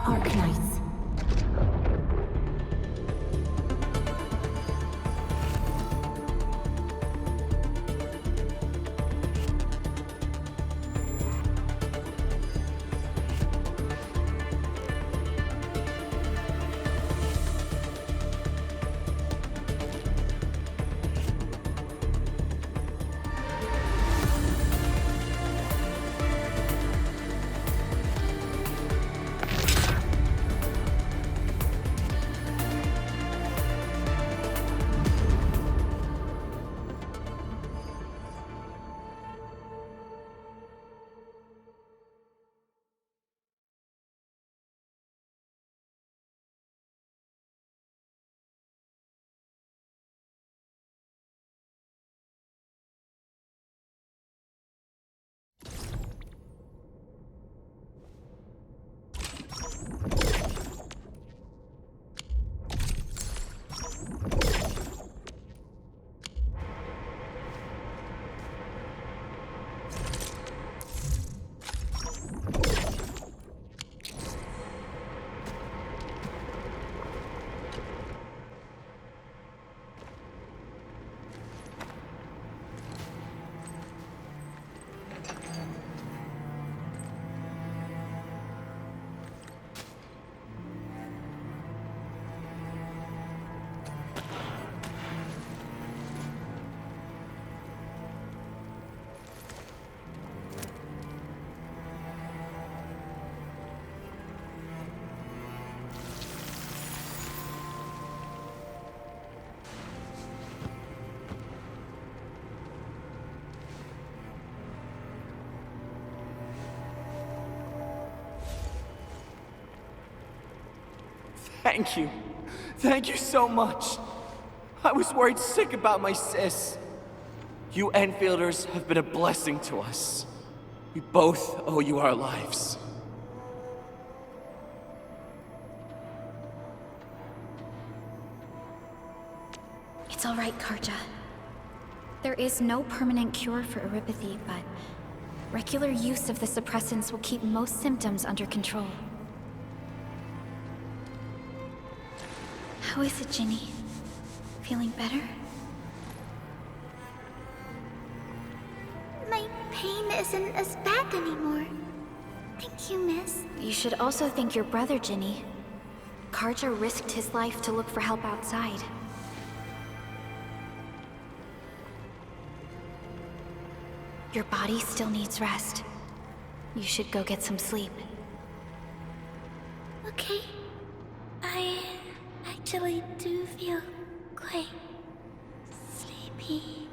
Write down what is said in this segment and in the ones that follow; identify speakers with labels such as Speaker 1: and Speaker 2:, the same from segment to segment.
Speaker 1: Arknights.
Speaker 2: Thank you. Thank you so much. I was worried sick about my sis. You Enfielders have been a blessing to us. We both owe you our lives.
Speaker 1: It's all right, Carja. There is no permanent cure for Eripathy, but regular use of the suppressants will keep most symptoms under control. How is it, Ginny? Feeling better?
Speaker 3: My pain isn't as bad anymore. Thank you, miss.
Speaker 1: You should also thank your brother, Ginny. Carja risked his life to look for help outside. Your body still needs rest. You should go get some sleep.
Speaker 3: Okay. I actually do feel quite sleepy.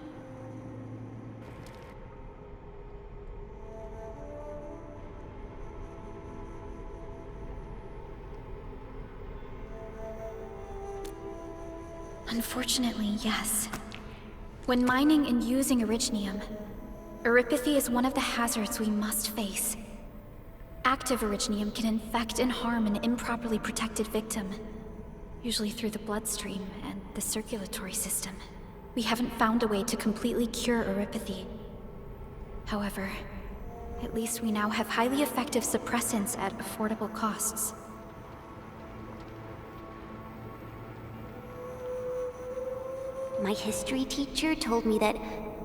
Speaker 1: Unfortunately, yes. When mining and using Originium, Eripathy is one of the hazards we must face. Active Originium can infect and harm an improperly protected victim, usually through the bloodstream and the circulatory system. We haven't found a way to completely cure Eripathy. However, at least we now have highly effective suppressants at affordable costs.
Speaker 4: My history teacher told me that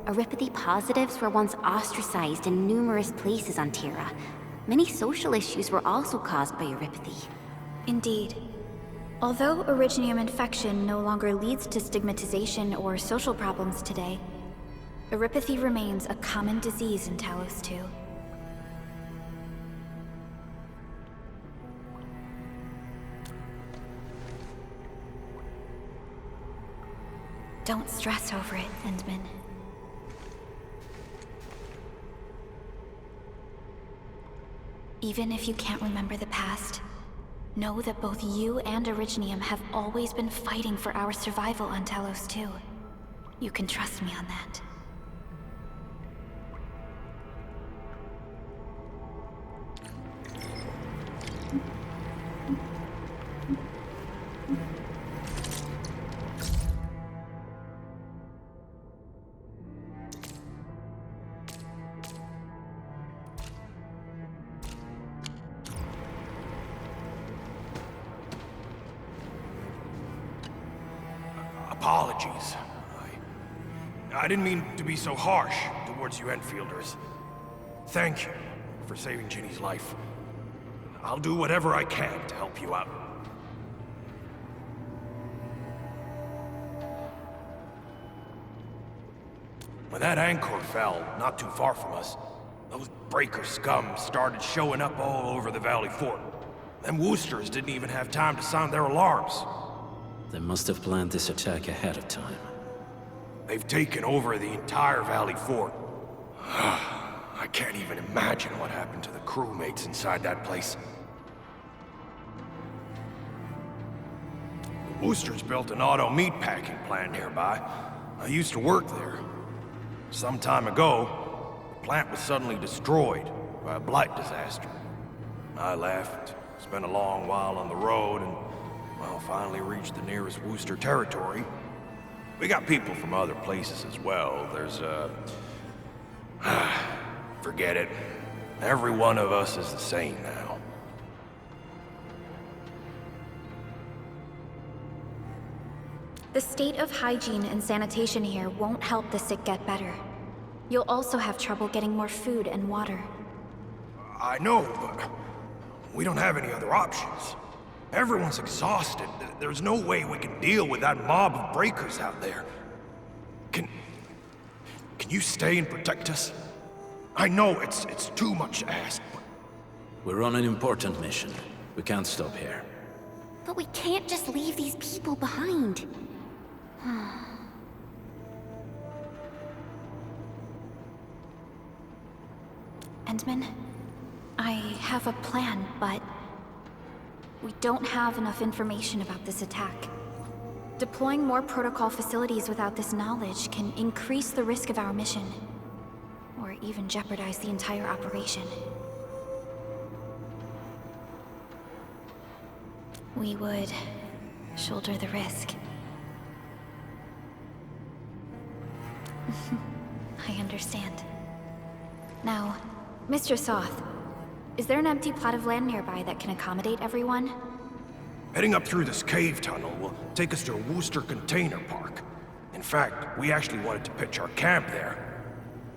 Speaker 4: Eripathy positives were once ostracized in numerous places on Terra. Many social issues were also caused by Eripathy.
Speaker 1: Indeed. Although Originium infection no longer leads to stigmatization or social problems today, Eripathy remains a common disease in Talos 2. Don't stress over it, Endman. Even if you can't remember the past, know that both you and Originium have always been fighting for our survival on Talos 2. You can trust me on that.
Speaker 5: apologies. I didn't mean to be so harsh towards you Enfielders. Thank you for saving Ginny's life. I'll do whatever I can to help you out. When that anchor fell, not too far from us, those breaker scum started showing up all over the Valley Fort. Them Woosters didn't even have time to sound their alarms.
Speaker 6: They must have planned this attack ahead of time.
Speaker 5: They've taken over the entire Valley Fort. I can't even imagine what happened to the crewmates inside that place. The Woosters built an auto meatpacking plant nearby. I used to work there. Some time ago, the plant was suddenly destroyed by a blight disaster. I left, spent a long while on the road, and, well, finally reached the nearest Wooster territory. We got people from other places as well. There's, forget it. Every one of us is the same now.
Speaker 1: The state of hygiene and sanitation here won't help the sick get better. You'll also have trouble getting more food and water.
Speaker 5: I know, but we don't have any other options. Everyone's exhausted. There's no way we can deal with that mob of breakers out there. Can you stay and protect us? I know it's too much to ask, but...
Speaker 6: We're on an important mission. We can't stop here.
Speaker 4: But we can't just leave these people behind.
Speaker 1: Endman, I have a plan, but we don't have enough information about this attack. Deploying more protocol facilities without this knowledge can increase the risk of our mission, or even jeopardize the entire operation. We would shoulder the risk. I understand. Now, Mr. Soth, is there an empty plot of land nearby that can accommodate everyone?
Speaker 5: Heading up through this cave tunnel will take us to a Wooster container park. In fact, we actually wanted to pitch our camp there,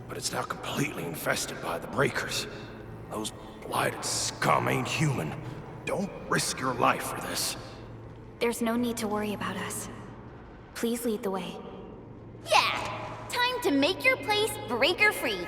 Speaker 5: but it's now completely infested by the breakers. Those blighted scum ain't human. Don't risk your life for this.
Speaker 1: There's no need to worry about us. Please lead the way.
Speaker 4: Yeah! Time to make your place breaker-free.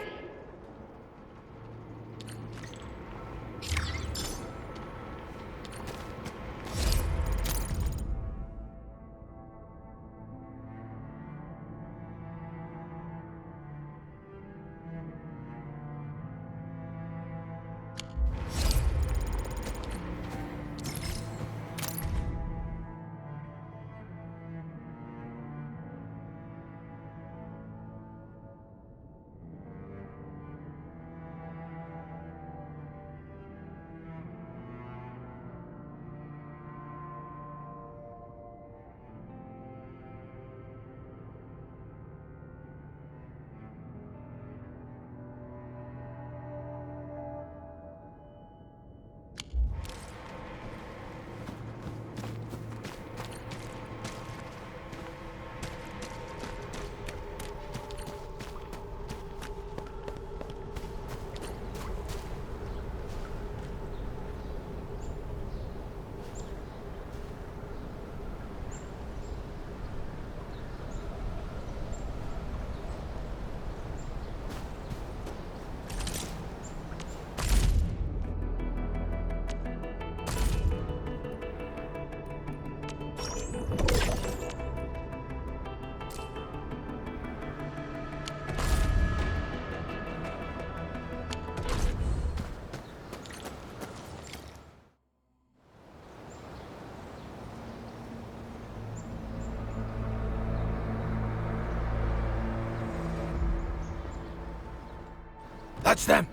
Speaker 5: That's them!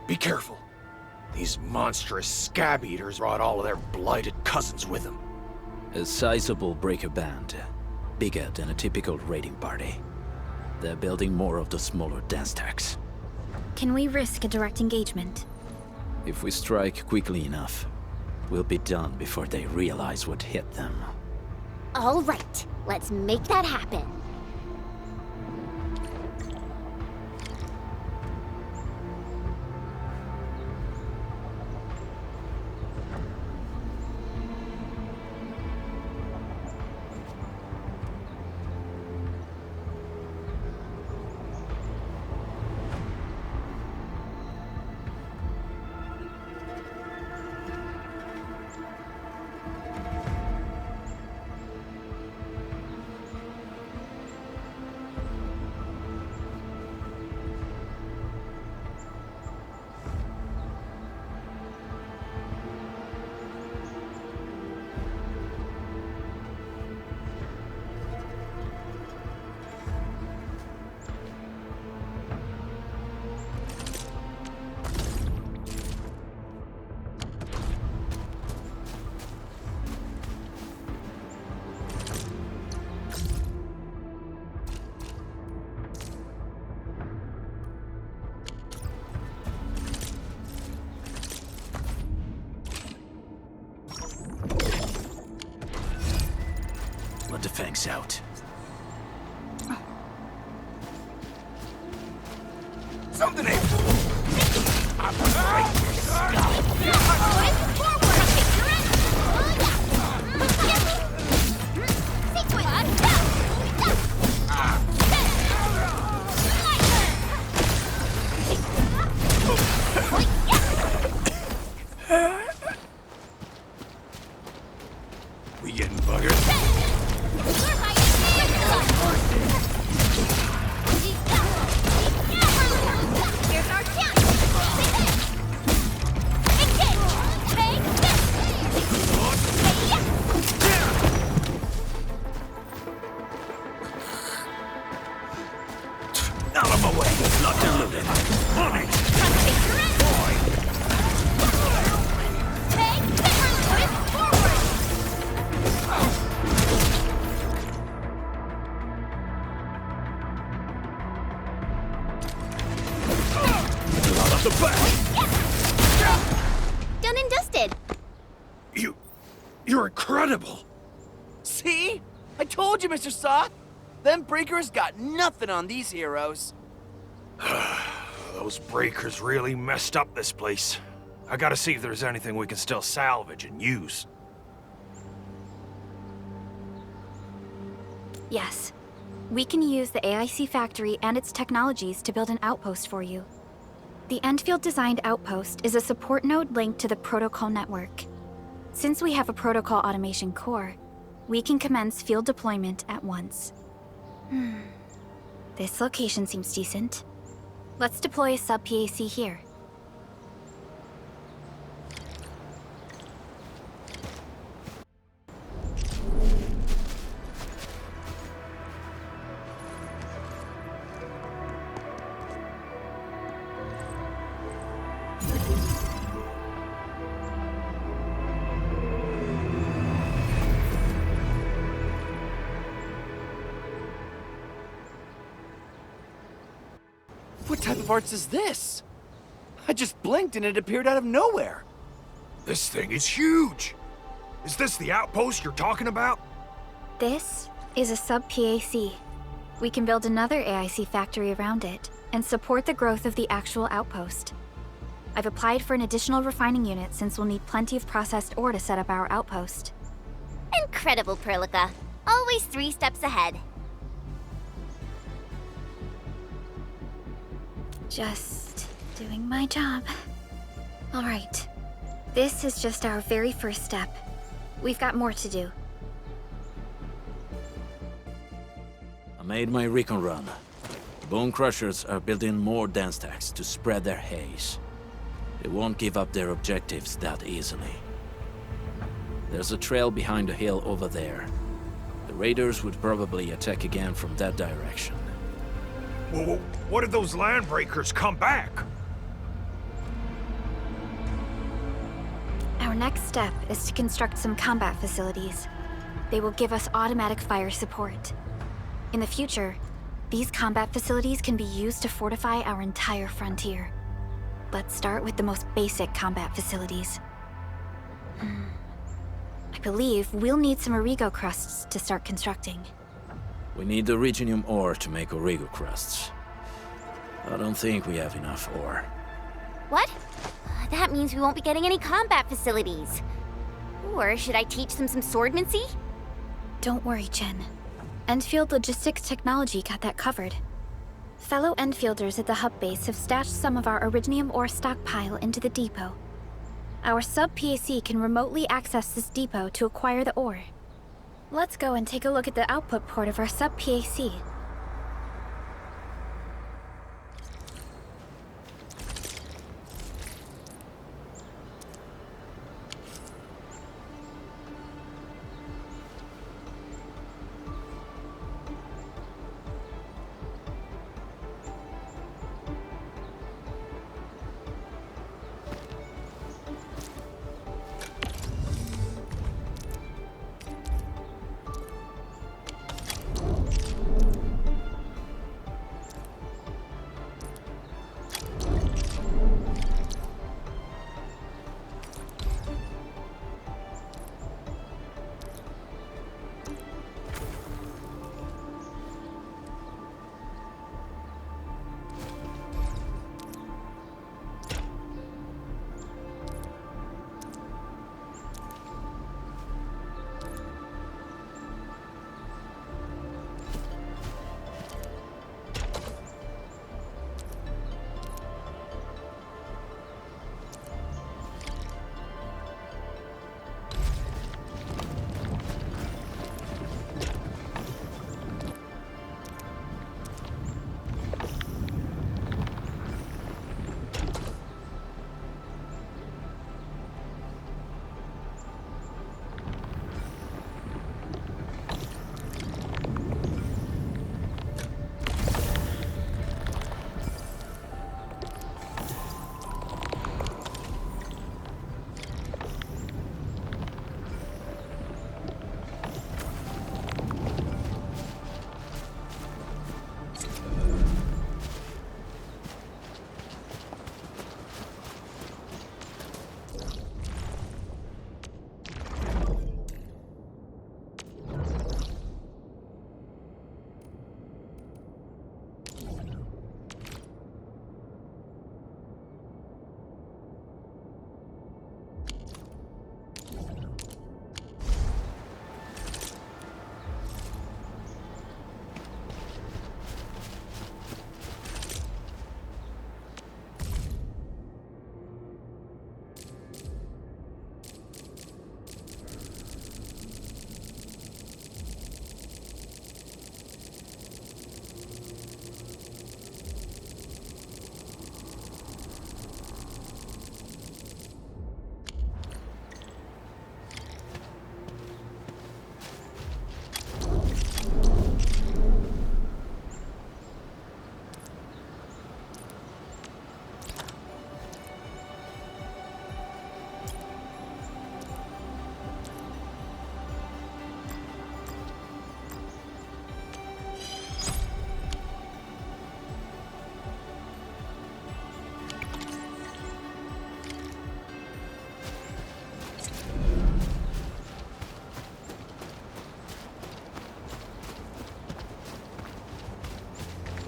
Speaker 5: Be careful. These monstrous scab eaters brought all of their blighted cousins with them.
Speaker 6: A sizable breaker band. Bigger than a typical raiding party. They're building more of the smaller dance tags.
Speaker 1: Can we risk a direct engagement?
Speaker 6: If we strike quickly enough, we'll be done before they realize what hit them.
Speaker 4: All right, let's make that happen.
Speaker 6: Let the fangs out.
Speaker 5: Something ain't... I'm afraid to We getting buggered?
Speaker 3: Here's our chance!
Speaker 5: Out of my way! Locked and loaded. On it! Out of the back!
Speaker 4: Done and dusted.
Speaker 5: You're incredible!
Speaker 2: See? I told you, Mr. Soth! Them breakers got nothing on these heroes.
Speaker 5: Those breakers really messed up this place. I gotta see if there's anything we can still salvage and use.
Speaker 1: Yes. We can use the AIC factory and its technologies to build an outpost for you. The Enfield-designed outpost is a support node linked to the protocol network. Since we have a protocol automation core, we can commence field deployment at once. This location seems decent. Let's deploy a sub-PAC here.
Speaker 2: What type of arts is this? I just blinked and it appeared out of nowhere.
Speaker 5: This thing is huge! Is this the outpost you're talking about?
Speaker 1: This is a sub-PAC. We can build another AIC factory around it and support the growth of the actual outpost. I've applied for an additional refining unit since we'll need plenty of processed ore to set up our outpost.
Speaker 4: Incredible, Perlica. Always 3 steps ahead.
Speaker 1: Just doing my job. All right. This is just our very first step. We've got more to do.
Speaker 6: I made my recon run. The Bone Crushers are building more dance stacks to spread their haze. They won't give up their objectives that easily. There's a trail behind the hill over there. The raiders would probably attack again from that direction.
Speaker 5: Well, what if those land breakers come back?
Speaker 1: Our next step is to construct some combat facilities. They will give us automatic fire support. In the future, these combat facilities can be used to fortify our entire frontier. Let's start with the most basic combat facilities. I believe we'll need some Origo crusts to start constructing.
Speaker 6: We need the Originium ore to make Origo crusts. I don't think we have enough ore.
Speaker 4: What? That means we won't be getting any combat facilities. Or should I teach them some swordmancy?
Speaker 1: Don't worry, Jen. Enfield Logistics Technology got that covered. Fellow Enfielders at the hub base have stashed some of our Originium ore stockpile into the depot. Our sub-PAC can remotely access this depot to acquire the ore. Let's go and take a look at the output port of our sub-PAC.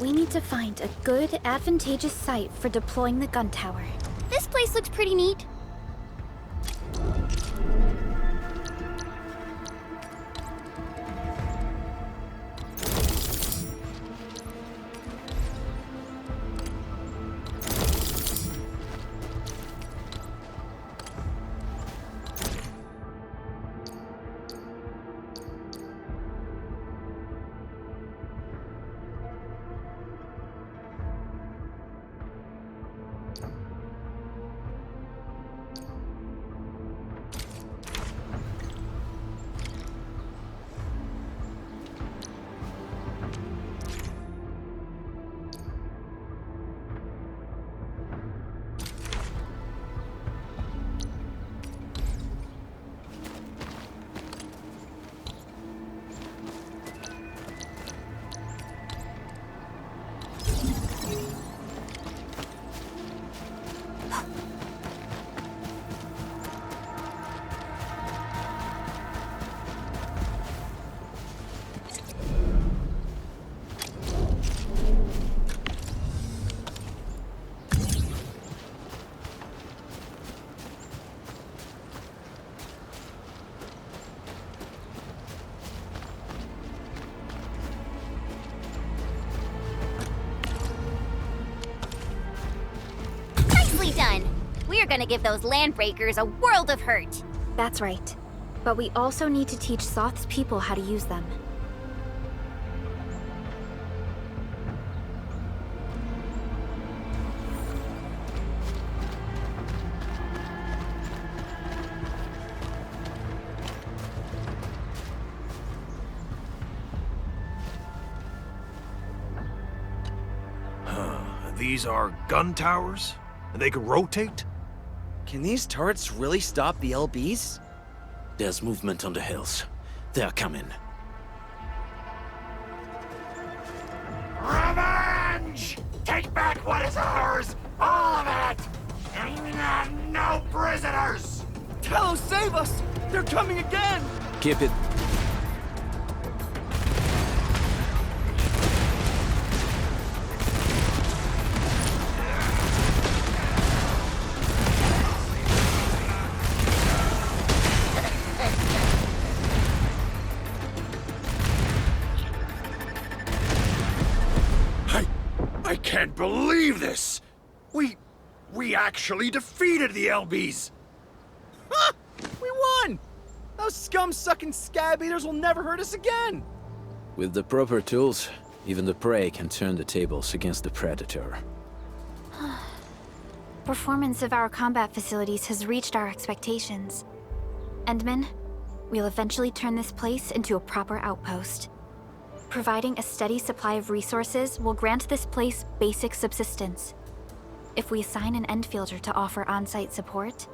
Speaker 1: We need to find a good, advantageous site for deploying the gun tower.
Speaker 4: This place looks pretty neat. We're gonna give those landbreakers a world of hurt.
Speaker 1: That's right. But we also need to teach Soth's people how to use them.
Speaker 5: These are gun towers? And they can rotate?
Speaker 2: Can these turrets really stop the LBs?
Speaker 6: There's movement on the hills. They're coming.
Speaker 7: Revenge! Take back what is ours! All of it! And no prisoners!
Speaker 2: Talos, save us! They're coming again!
Speaker 6: Keep it.
Speaker 5: I can't believe this! We actually defeated the LBs!
Speaker 2: Ha! We won! Those scum-sucking scab eaters will never hurt us again!
Speaker 6: With the proper tools, even the prey can turn the tables against the predator.
Speaker 1: Performance of our combat facilities has reached our expectations. Endman, we'll eventually turn this place into a proper outpost. Providing a steady supply of resources will grant this place basic subsistence. If we assign an Enfielder to offer on-site support,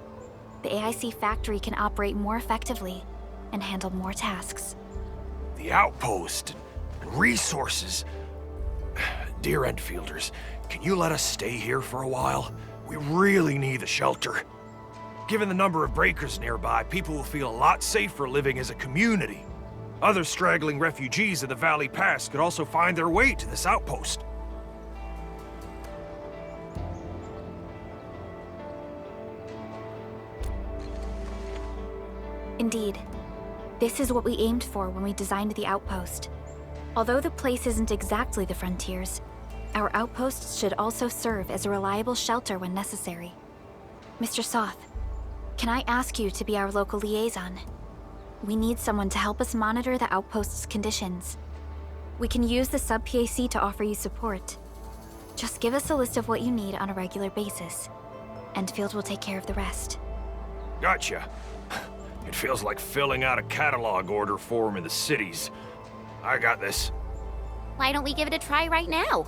Speaker 1: the AIC factory can operate more effectively and handle more tasks.
Speaker 5: The outpost and resources. Dear Enfielders, can you let us stay here for a while? We really need the shelter. Given the number of breakers nearby, people will feel a lot safer living as a community. Other straggling refugees in the Valley Pass could also find their way to this outpost.
Speaker 1: Indeed. This is what we aimed for when we designed the outpost. Although the place isn't exactly the frontiers, our outposts should also serve as a reliable shelter when necessary. Mr. Soth, can I ask you to be our local liaison? We need someone to help us monitor the outpost's conditions. We can use the sub-PAC to offer you support. Just give us a list of what you need on a regular basis. Enfield will take care of the rest.
Speaker 5: Gotcha. It feels like filling out a catalog order form in the cities. I got this.
Speaker 4: Why don't we give it a try right now?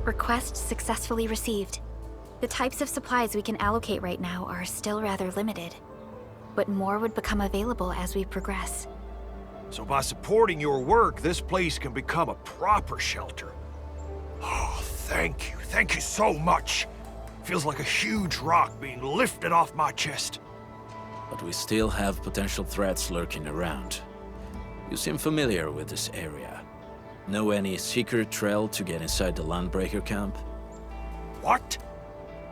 Speaker 1: Request successfully received. The types of supplies we can allocate right now are still rather limited, but more would become available as we progress.
Speaker 5: So by supporting your work, this place can become a proper shelter. Oh, Thank you. Thank you so much. Feels like a huge rock being lifted off my chest.
Speaker 6: But we still have potential threats lurking around. You seem familiar with this area. Know any secret trail to get inside the Landbreaker camp?
Speaker 5: What?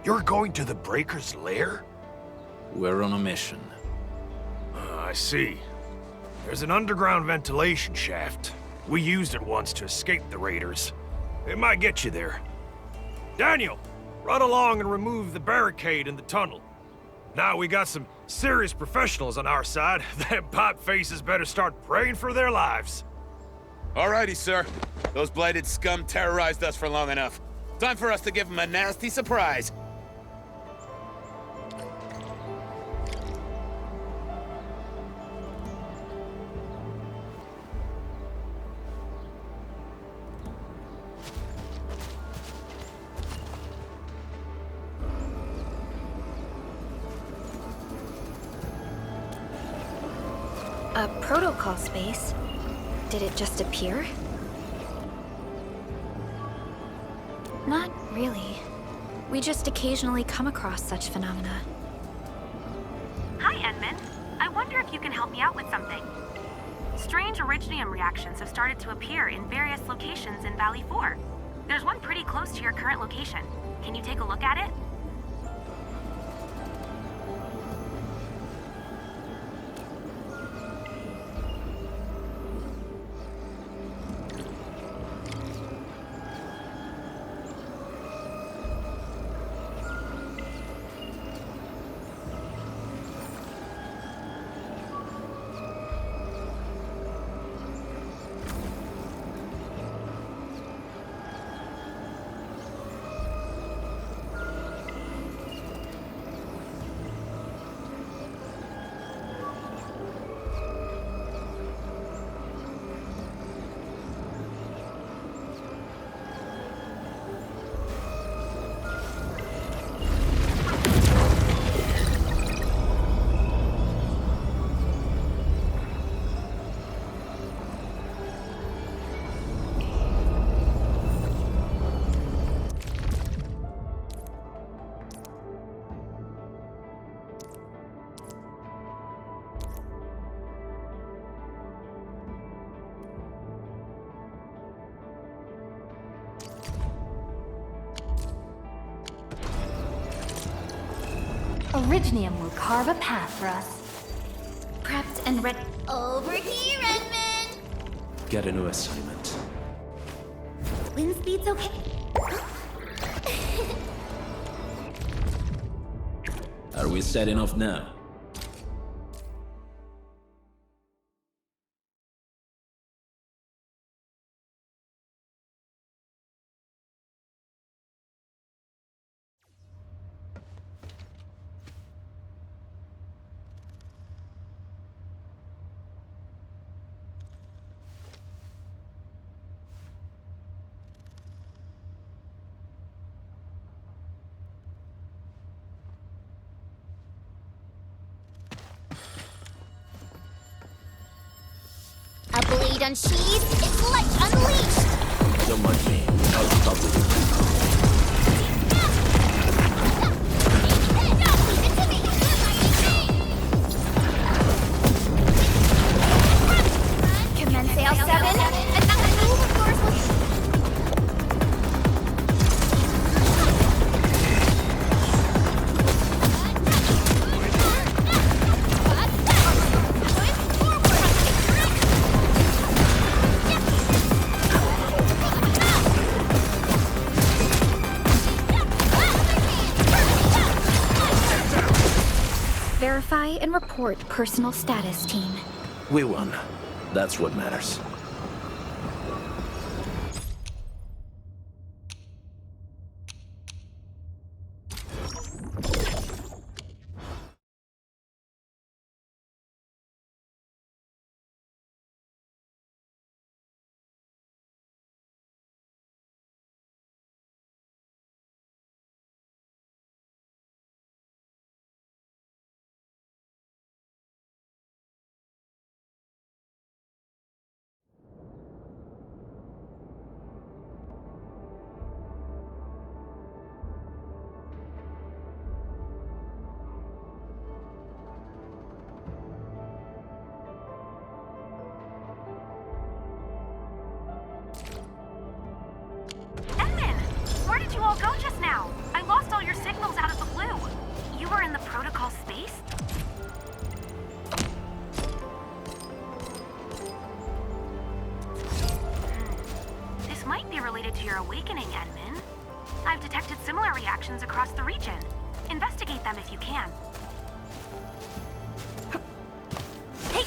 Speaker 5: You're going to the Breaker's lair?
Speaker 6: We're on a mission.
Speaker 5: I see. There's an underground ventilation shaft. We used it once to escape the raiders. It might get you there. Daniel, run along and remove the barricade in the tunnel. Now we got some serious professionals on our side. Them pipe faces better start praying for their lives.
Speaker 8: Alrighty, sir. Those blighted scum terrorized us for long enough. Time for us to give them a nasty surprise.
Speaker 1: A protocol space? Did it just appear? Not really. We just occasionally come across such phenomena.
Speaker 9: Hi, Edmund. I wonder if you can help me out with something. Strange originium reactions have started to appear in various locations in Valley 4. There's one pretty close to your current location. Can you take a look at it?
Speaker 10: Originium will carve a path for us.
Speaker 1: Prepped and ready.
Speaker 3: Over here, Edmund!
Speaker 6: Get a new assignment.
Speaker 3: Wind speed's okay.
Speaker 6: Are we setting off now?
Speaker 3: A blade unsheathed, its light unleashed!
Speaker 6: Don't mind me. I'll keep up with you.
Speaker 3: Commence L7, and now move, of course,
Speaker 1: Verify and report personal status, team.
Speaker 6: We won. That's what matters.
Speaker 9: you all go just now? I lost all your signals out of the blue. You were in the protocol space? This might be related to your awakening, Edmund. I've detected similar reactions across the region. Investigate them if you can. Hey!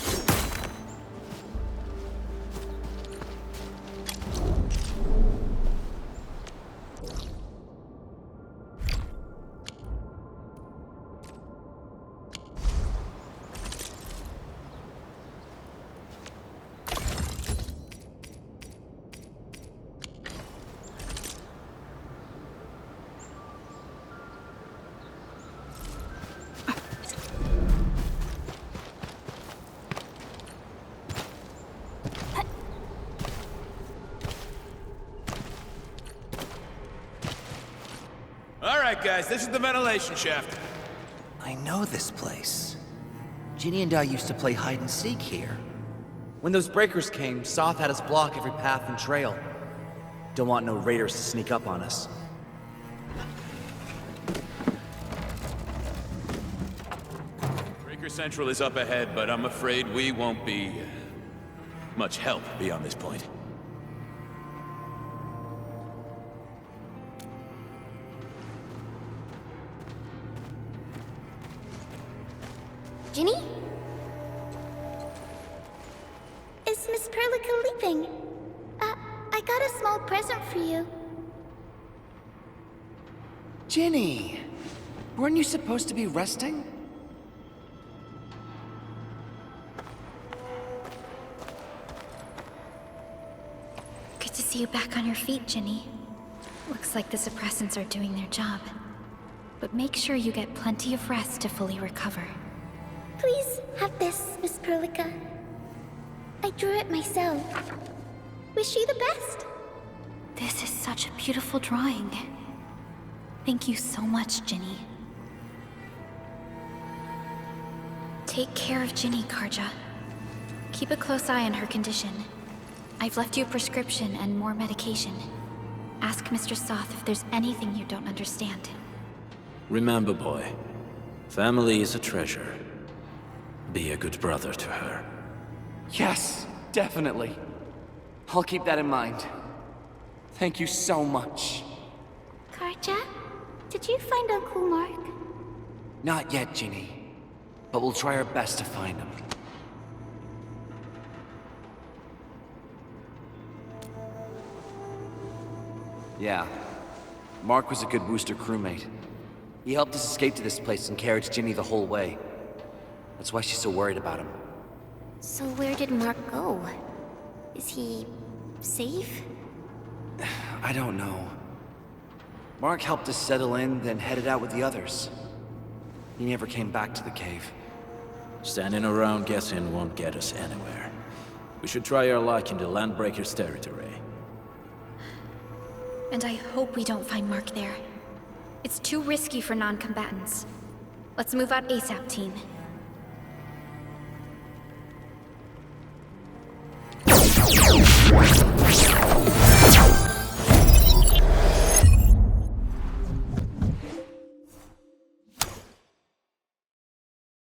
Speaker 8: Alright, guys, this is the ventilation shaft.
Speaker 2: I know this place. Ginny and I used to play hide and seek here. When those breakers came, Soth had us block every path and trail. Don't want no raiders to sneak up on us.
Speaker 8: Breaker Central is up ahead, but I'm afraid we won't be much help beyond this point.
Speaker 3: Ginny? Is Miss Perlica leaving? I got a small present for you.
Speaker 2: Ginny! Weren't you supposed to be resting?
Speaker 1: Good to see you back on your feet, Ginny. Looks like the suppressants are doing their job. But make sure you get plenty of rest to fully recover.
Speaker 3: Please have this, Miss Perlica. I drew it myself. Wish you the best.
Speaker 1: This is such a beautiful drawing. Thank you so much, Ginny. Take care of Ginny, Karja. Keep a close eye on her condition. I've left you a prescription and more medication. Ask Mr. Soth if there's anything you don't understand.
Speaker 6: Remember, boy, family is a treasure. Be a good brother to her.
Speaker 2: Yes, definitely. I'll keep that in mind. Thank you so much.
Speaker 3: Karja, did you find Uncle Mark?
Speaker 2: Not yet, Ginny. But we'll try our best to find him. Yeah. Mark was a good Wooster crewmate. He helped us escape to this place and carried Ginny the whole way. That's why she's so worried about him.
Speaker 4: So where did Mark go? Is he safe?
Speaker 2: I don't know. Mark helped us settle in, then headed out with the others. He never came back to the cave.
Speaker 6: Standing around guessing won't get us anywhere. We should try our luck in the Landbreakers' territory.
Speaker 1: And I hope we don't find Mark there. It's too risky for non-combatants. Let's move out ASAP, team.